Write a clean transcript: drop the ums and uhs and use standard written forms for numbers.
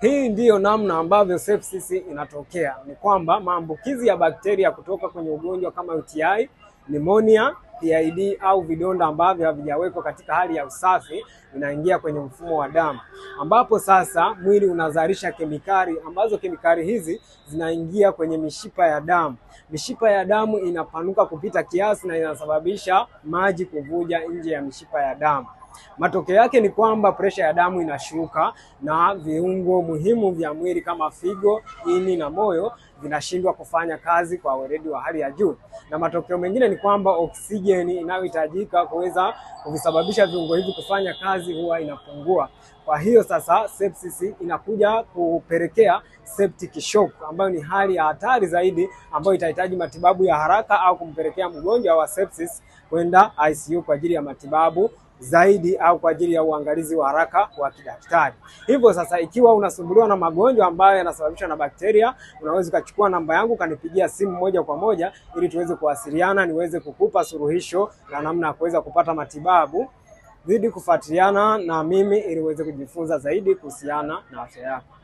Hii ndiyo namna ambavyo sepsis inatokea. Ni kwamba maambukizi ya bakteria kutoka kwenye ugonjwa kama UTI, pneumonia, PID au vidonda ambavyo havijawekwa katika hali ya usafi vinaingia kwenye mfumo wa damu, ambapo sasa mwili unazalisha kemikali ambazo kemikali hizi zinaingia kwenye mishipa ya damu. Mishipa ya damu inapanuka kupita kiasi na inasababisha maji kuvuja nje ya mishipa ya damu. Matokeo yake ni kwamba presha ya damu inashuka na viungo muhimu vya mwili kama figo, ini na moyo vinashindwa kufanya kazi kwa weledi wa hali ya juu. Na matokeo mengine ni kwamba oksijeni inayohitajika kuweza kuvisababisha viungo hivi kufanya kazi huwa inapungua. Kwa hiyo sasa sepsis inakuja kupelekea septic shock, ambayo ni hali ya hatari zaidi ambayo itahitaji matibabu ya haraka au kumpelekea mgonjwa wa sepsis kwenda ICU kwa ajili ya matibabu zaidi au kwa ajili ya uangalizi wa haraka wa kidaktari. Hivyo sasa, ikiwa unasumbuliwa na magonjwa ambayo yanasababishwa na bakteria, unaweza ukachukua namba yangu kanipigia simu moja kwa moja ili tuweze kuwasiliana, niweze kukupa suluhisho la namna ya kuweza kupata matibabu. Zidi kufuatiliana na mimi ili uweze kujifunza zaidi kuhusiana na afya yako.